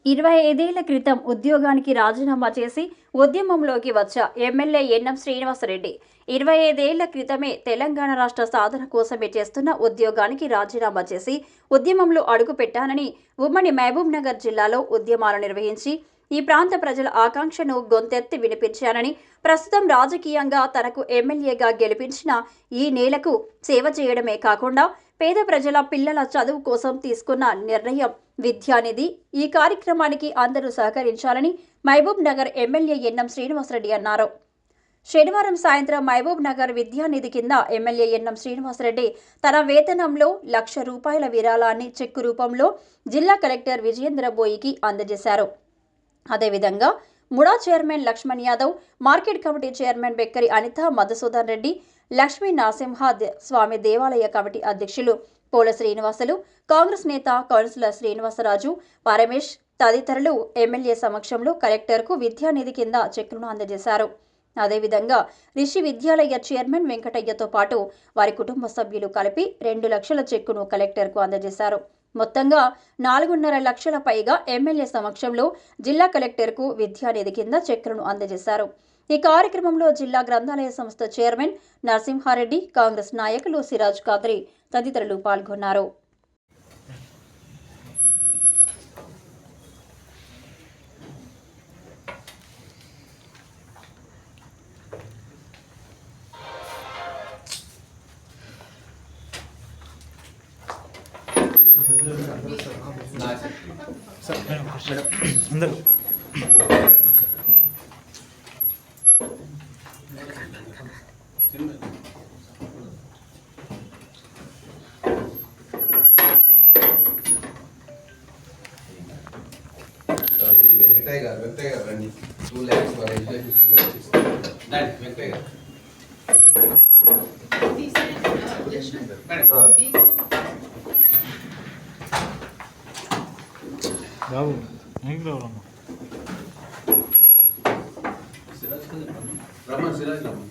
25 ఏళ్ల క్రితం ఉద్యోగానికి రాజీనామా చేసి ఉద్యమంలోకి వచ్చా ఎమ్మెల్యే ఎన్ఎం శ్రీనివాసరెడ్డి 25 ఏళ్ల క్రితమే తెలంగాణ రాష్ట్ర సాధన కోసమే చేస్తున్న ఉద్యోగానికి రాజీనామా చేసి ఉద్యమంలో అడుగుపెట్టానని ఉమ్మడి మహబూబ్ నగర్ జిల్లాలో ఉద్యమాలు నిర్వహించి ఈ ప్రాంత ప్రజల ఆకాంక్షను గొంతెత్తి వినిపించానని ప్రస్తుతం రాజకీయంగా తనకు ఎమ్మెల్యేగా గెలిపించిన ఈ నేలకు సేవ చేయడమే కాకుండా పేద ప్రజల పిల్లల చదువు కోసం తీసుకున్న నిర్ణయం విద్యానిధి. ఈ కార్యక్రమానికి అందరూ సహకరించాలని మహబూబ్ నగర్ ఎమ్మెల్యే ఎన్ఎం శ్రీనివాసరెడ్డి అన్నారు. శనివారం సాయంత్రం మహబూబ్ నగర్ విద్యానిధి కింద ఎమ్మెల్యే ఎన్ఎం శ్రీనివాసరెడ్డి తన వేతనంలో ₹1,00,000 విరాళాన్ని చెక్కు రూపంలో జిల్లా కలెక్టర్ విజయేంద్ర బోయికి అందజేశారు. అదేవిధంగా MUDA chairman Lakshman Yadav, market committee chairman Bekkari Anitha Madhusudan Reddy, Lakshmi Narasimha Swamy దేవాలయ కమిటీ అధ్యక్షులు పోల శ్రీనివాసులు, కాంగ్రెస్ నేత కౌన్సిలర్ శ్రీనివాసరాజు, పరమేష్ తదితరులు ఎమ్మెల్యే సమక్షంలో కలెక్టర్కు విద్యానిధి కింద చెక్కులను అందజేశారు. అదేవిధంగా రిషి విద్యాలయ చైర్మన్ వెంకటయ్యతో పాటు వారి కుటుంబ సభ్యులు కలిపి 2 లక్షల చెక్కును కలెక్టర్కు అందజేశారు. మొత్తంగా 4.5 లక్షల పైగా ఎమ్మెల్యే సమక్షంలో జిల్లా కలెక్టర్కు విద్యానిధి కింద చెక్కులను అందజేశారు. ఈ కార్యక్రమంలో జిల్లా గ్రంథాలయ సంస్థ చైర్మన్ నరసింహారెడ్డి, కాంగ్రెస్ నాయకులు సిరాజ్ ఖాద్రి తదితరులు పాల్గొన్నారు. వెంకటయ్య గారు రండి. 2 lakhs for education. వెంకటయ్య గారు బాబు రావమ్మా. రమణ సిరాజ్ రమణ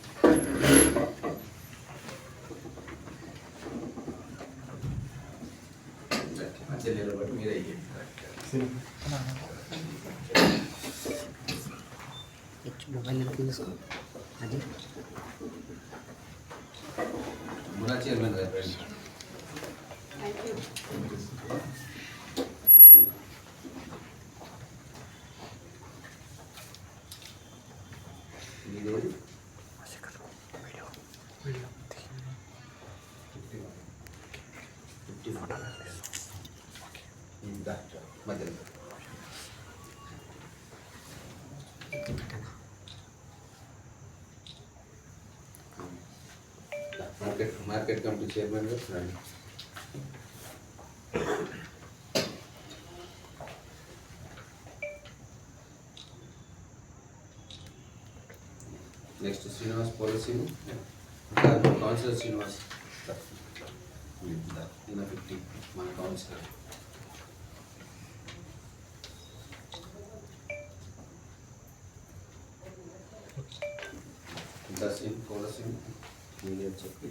చెల్లెలు బట్టి మీరే మొబైల్ తీసుకో. అది ముడా చైర్మన్ గారు రండి. మార్కెట్ కమిటీ చైర్మన్ గారు రండి. నెక్స్ట్ శ్రీనివాస్ పోలసీను కౌన్సిలర్ శ్రీనివాస్ 50 మన కౌన్సిలర్ దర్శన్ పోలసీను నేను చెప్పి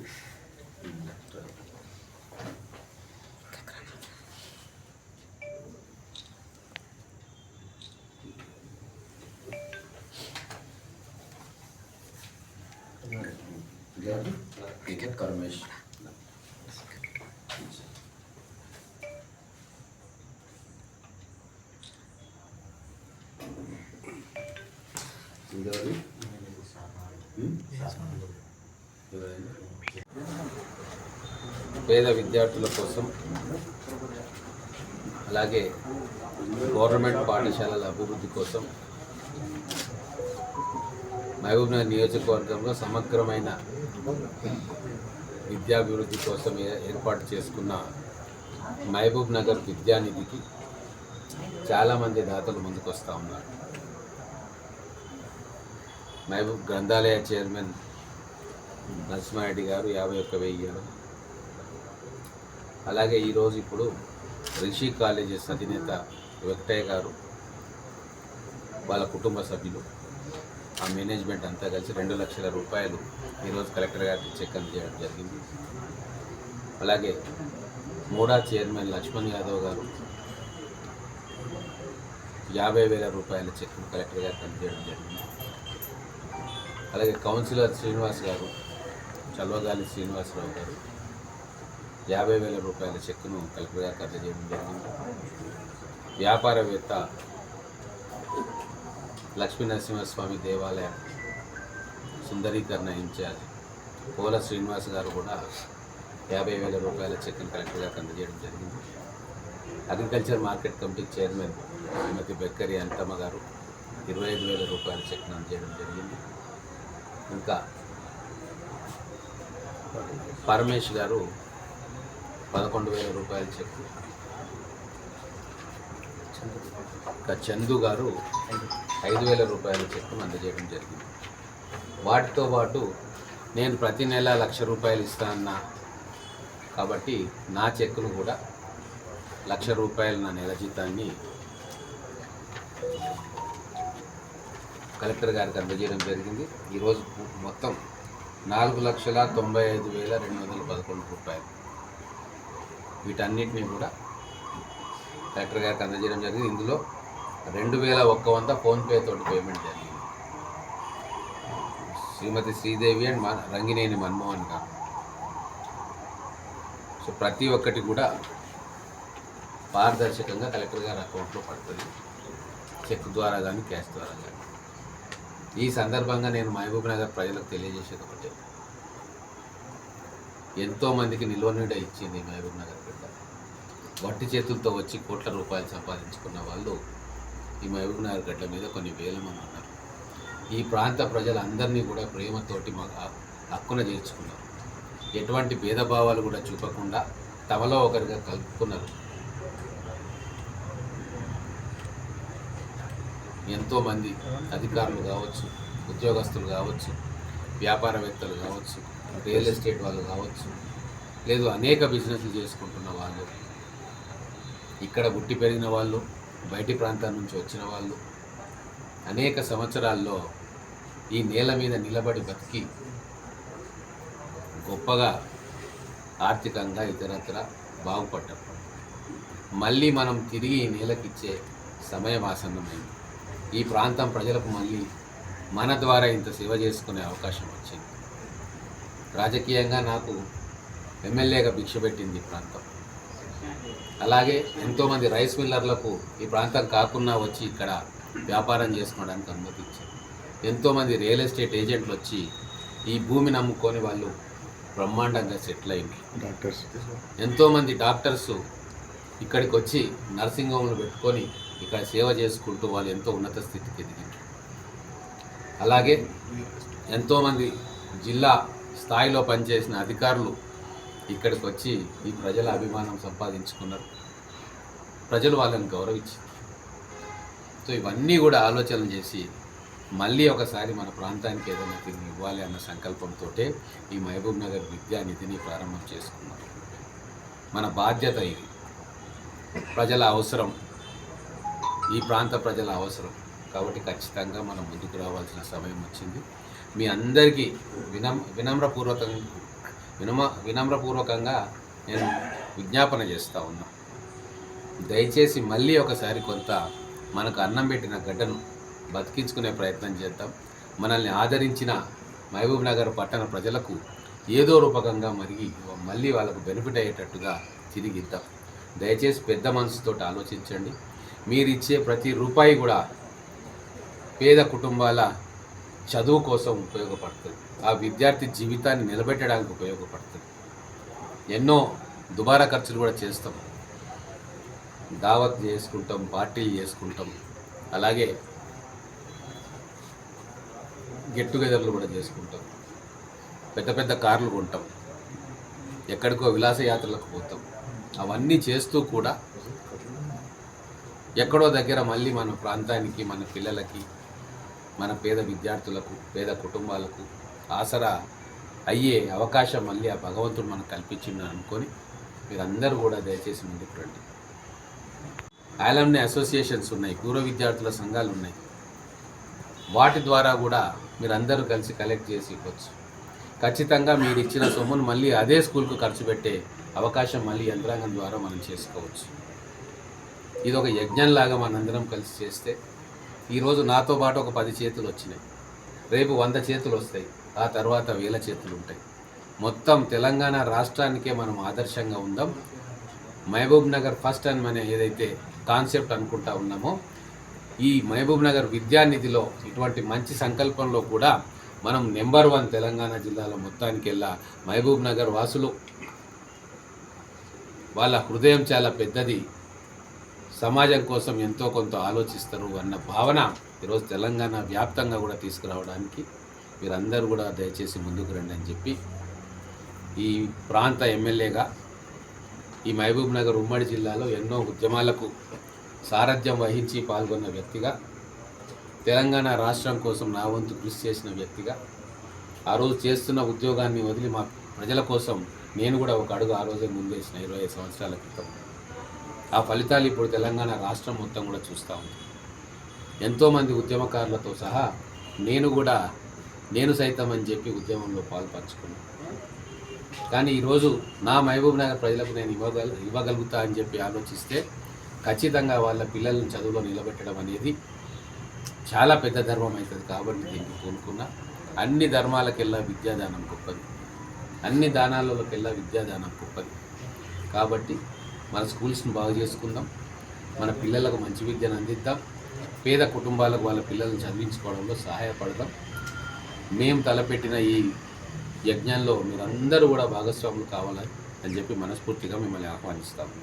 కర్మేష్ పేద విద్యార్థుల కోసం అలాగే గవర్నమెంట్ పాఠశాలల అభివృద్ధి కోసం మహబూబ్నగర్ నియోజకవర్గంలో సమగ్రమైన విద్యాభివృద్ధి కోసం ఏర్పాటు చేసుకున్న మహబూబ్ నగర్ విద్యానిధికి చాలామంది దాతలు ముందుకు వస్తూ ఉన్నారు. మహబూబ్ గ్రంథాలయ చైర్మన్ నరసింహారెడ్డి గారు 51,000, అలాగే ఈరోజు ఇప్పుడు రిషి కాలేజెస్ అధినేత వెంకటయ్య గారు వాళ్ళ కుటుంబ సభ్యులు ఆ మేనేజ్మెంట్ అంతా కలిసి 2 లక్షల రూపాయలు ఈరోజు కలెక్టర్ గారికి చెక్ అందజేయడం జరిగింది. అలాగే మూడా చైర్మన్ లక్ష్మణ్ యాదవ్ గారు 50,000 రూపాయల చెక్ను కలెక్టర్ గారికి అందజేయడం జరిగింది. అలాగే కౌన్సిలర్ శ్రీనివాస్ గారు, చల్వగాలి శ్రీనివాసరావు గారు 50,000 రూపాయల చెక్కును కలెక్టర్ గారికి అందజేయడం జరిగింది. వ్యాపారవేత్త లక్ష్మీ నరసింహస్వామి దేవాలయం సుందరీకరణ ఇన్ఛార్జ్ పోల శ్రీనివాస్ గారు కూడా 50,000 రూపాయల చెక్కును కలెక్టర్ గారికి అందజేయడం జరిగింది. అగ్రికల్చర్ మార్కెట్ కమిటీ చైర్మన్ శ్రీమతి బెక్కరి అంతమ్మ గారు 25,000 రూపాయల చెక్ను అందజేయడం జరిగింది. ఇంకా పరమేష్ గారు 11,000 రూపాయల చెక్కు, ఇంకా చందు గారు 5,000 రూపాయల చెక్కును అందజేయడం జరిగింది. వాటితో పాటు నేను ప్రతి నెల 1,00,000 రూపాయలు ఇస్తానన్నా కాబట్టి నా చెక్కును కూడా 1,00,000 రూపాయలు నా నెల జీతాన్ని కలెక్టర్ గారికి అందజేయడం జరిగింది. ఈరోజు మొత్తం 4,95,211 రూపాయలు వీటన్నిటిని కూడా కలెక్టర్ గారికి అందజేయడం జరిగింది. ఇందులో 2,100 ఫోన్పే తోటి పేమెంట్ జరిగింది. శ్రీమతి శ్రీదేవి అండ్ రంగినేని మన్మోహన్ గారు. సో ప్రతి ఒక్కటి కూడా పారదర్శకంగా కలెక్టర్ గారి అకౌంట్లో పడుతుంది, చెక్ ద్వారా కానీ క్యాష్ ద్వారా కానీ. ఈ సందర్భంగా నేను మహబూబ్ నగర్ ప్రజలకు తెలియజేసేది ఒకటే, ఎంతోమందికి నిల్వనీడ ఇచ్చింది మహబూబ్ నగర్ బిడ్డ. వట్టి చేతులతో వచ్చి కోట్ల రూపాయలు సంపాదించుకున్న వాళ్ళు ఈ మహబూబ్ నగర్ గడ్డ మీద కొన్ని వేల మంది ఉన్నారు. ఈ ప్రాంత ప్రజలందరినీ కూడా ప్రేమతోటి హక్కున చేర్చుకున్నారు. ఎటువంటి భేదభావాలు కూడా చూపకుండా తమలో ఒకరిగా కలుపుకున్నారు. ఎంతోమంది అధికారులు కావచ్చు, ఉద్యోగస్తులు కావచ్చు, వ్యాపారవేత్తలు కావచ్చు, రియల్ ఎస్టేట్ వాళ్ళు కావచ్చు, లేదు అనేక బిజినెస్లు చేసుకుంటున్న వాళ్ళు, ఇక్కడ పుట్టి పెరిగిన వాళ్ళు, బయటి ప్రాంతాల నుంచి వచ్చిన వాళ్ళు, అనేక సంవత్సరాల్లో ఈ నేల మీద నిలబడి బతికి గొప్పగా ఆర్థికంగా ఇతరత్ర బాగుపడ్డాం. మళ్ళీ మనం తిరిగి ఈ నేలకిచ్చే సమయం ఆసన్నమైంది. ఈ ప్రాంతం ప్రజలకు మళ్ళీ మన ద్వారా ఇంత సేవ చేసుకునే అవకాశం వచ్చింది. రాజకీయంగా నాకు ఎమ్మెల్యేగా భిక్ష పెట్టింది ఈ ప్రాంతం. అలాగే ఎంతోమంది రైస్ మిల్లర్లకు ఈ ప్రాంతం కాకుండా వచ్చి ఇక్కడ వ్యాపారం చేసుకోవడానికి అనుమతి ఇచ్చింది. ఎంతోమంది రియల్ ఎస్టేట్ ఏజెంట్లు వచ్చి ఈ భూమిని నమ్ముకొని వాళ్ళు బ్రహ్మాండంగా సెటిల్ అయింది. ఎంతోమంది డాక్టర్స్ ఇక్కడికి వచ్చి నర్సింగ్ హోమ్లు పెట్టుకొని ఇక్కడ సేవ చేసుకుంటూ వాళ్ళు ఎంతో ఉన్నత స్థితికి ఎదిగారు. అలాగే ఎంతోమంది జిల్లా స్థాయిలో పనిచేసిన అధికారులు ఇక్కడికి వచ్చి ఈ ప్రజల అభిమానం సంపాదించుకున్నారు. ప్రజలు వాళ్ళని గౌరవించారు. సో ఇవన్నీ కూడా ఆలోచనలు చేసి మళ్ళీ ఒకసారి మన ప్రాంతానికి ఏదైనా తిరిగి ఇవ్వాలి అన్న సంకల్పంతో ఈ మహబూబ్ నగర్ విద్యానిధిని ప్రారంభం చేసుకున్నాం. మన బాధ్యత ఇది. ప్రజల అవసరం, ఈ ప్రాంత ప్రజల అవసరం కాబట్టి ఖచ్చితంగా మనం ముందుకు రావాల్సిన సమయం వచ్చింది. మీ అందరికీ వినమ్రపూర్వకంగా నేను విజ్ఞాపన చేస్తూ ఉన్నా. దయచేసి మళ్ళీ ఒకసారి కొంత మనకు అన్నం పెట్టిన గడ్డను బతికించుకునే ప్రయత్నం చేద్దాం. మనల్ని ఆదరించిన మహబూబ్ నగర్ పట్టణ ప్రజలకు ఏదో రూపకంగా మళ్ళీ వాళ్ళకు బెనిఫిట్ అయ్యేటట్టుగా తిరిగిద్దాం. దయచేసి పెద్ద మనసుతో ఆలోచించండి. మీరు ఇచ్చే ప్రతి రూపాయి కూడా పేద కుటుంబాల చదువు కోసం ఉపయోగపడుతుంది. ఆ విద్యార్థి జీవితాన్ని నిలబెట్టడానికి ఉపయోగపడుతుంది. ఎన్నో దుబారా ఖర్చులు కూడా చేస్తాం. దావత్ చేసుకుంటాం, పార్టీలు చేసుకుంటాం, అలాగే గెట్ టుగెదర్లు కూడా చేసుకుంటాం, పెద్ద పెద్ద కార్లు కొంటాం, ఎక్కడికో విలాసయాత్రలకు పోతాం. అవన్నీ చేస్తూ కూడా ఎక్కడో దగ్గర మళ్ళీ మన ప్రాంతానికి, మన పిల్లలకి, మన పేద విద్యార్థులకు, పేద కుటుంబాలకు ఆసరా అయ్యే అవకాశం మళ్ళీ ఆ భగవంతుడు మనకు కల్పించిందని అనుకొని మీరందరూ కూడా దయచేసి ముందుకు రండి. ఆలమ్ని అసోసియేషన్స్ ఉన్నాయి, పూర్వ విద్యార్థుల సంఘాలు ఉన్నాయి. వాటి ద్వారా కూడా మీరందరూ కలిసి కలెక్ట్ చేసి ఇవ్వచ్చు. ఖచ్చితంగా మీరు ఇచ్చిన సొమ్మును మళ్ళీ అదే స్కూల్కు ఖర్చు పెట్టే అవకాశం మళ్ళీ యంత్రాంగం ద్వారా మనం చేసుకోవచ్చు. ఇది ఒక యజ్ఞంలాగా మనందరం కలిసి చేస్తే ఈరోజు నాతో పాటు ఒక 10 చేతులు వచ్చినాయి, రేపు 100 చేతులు వస్తాయి, ఆ తర్వాత 1000 చేతులు ఉంటాయి. మొత్తం తెలంగాణ రాష్ట్రానికే మనం ఆదర్శంగా ఉందాం. మహబూబ్ నగర్ ఫస్ట్ అని మనం ఏదైతే కాన్సెప్ట్ అనుకుంటా ఉన్నామో, ఈ మహబూబ్ నగర్ విద్యానిధిలో ఇటువంటి మంచి సంకల్పంలో కూడా మనం నెంబర్ 1 తెలంగాణ జిల్లాలో మొత్తానికెల్లా మహబూబ్ నగర్ వాసులు వాళ్ళ హృదయం చాలా పెద్దది, సమాజం కోసం ఎంతో కొంత ఆలోచిస్తారు అన్న భావన ఈరోజు తెలంగాణ వ్యాప్తంగా కూడా తీసుకురావడానికి మీరందరూ కూడా దయచేసి ముందుకు రండి అని చెప్పి ఈ ప్రాంత ఎమ్మెల్యేగా ఈ మహబూబ్ నగర్ ఉమ్మడి జిల్లాలో ఎన్నో ఉద్యమాలకు సారథ్యం వహించి పాల్గొన్న వ్యక్తిగా, తెలంగాణ రాష్ట్రం కోసం నా వంతు కృషి చేసిన వ్యక్తిగా, ఆ రోజు చేస్తున్న ఉద్యోగాన్ని వదిలి మా ప్రజల కోసం నేను కూడా ఒక అడుగు ఆ రోజే ముందేసిన 25 సంవత్సరాల క్రితం. ఆ ఫలితాలు ఇప్పుడు తెలంగాణ రాష్ట్రం మొత్తం కూడా చూస్తూ ఉంది. ఎంతోమంది ఉద్యమకారులతో సహా నేను సైతం అని చెప్పి ఉద్యమంలో పాల్పంచుకున్నాను. కానీ ఈరోజు నా మహబూబ్ నగర్ ప్రజలకు నేను ఇవ్వగలుగుతా అని చెప్పి ఆలోచిస్తే ఖచ్చితంగా వాళ్ళ పిల్లలను చదువులో నిలబెట్టడం అనేది చాలా పెద్ద ధర్మం అవుతుంది. కాబట్టి దీనికి కోరుకున్నా. అన్ని ధర్మాలకెల్లా విద్యాదానం గొప్పది, అన్ని దానాలలోకెల్లా విద్యాదానం గొప్పది. కాబట్టి మన స్కూల్స్ని బాగు చేసుకుందాం, మన పిల్లలకు మంచి విద్యను అందిద్దాం, పేద కుటుంబాలకు వాళ్ళ పిల్లలను చదివించుకోవడంలో సహాయపడదాం. మేము తలపెట్టిన ఈ యజ్ఞంలో మీరందరూ కూడా భాగస్వాములు కావాలని చెప్పి మనస్ఫూర్తిగా మిమ్మల్ని ఆహ్వానిస్తాము.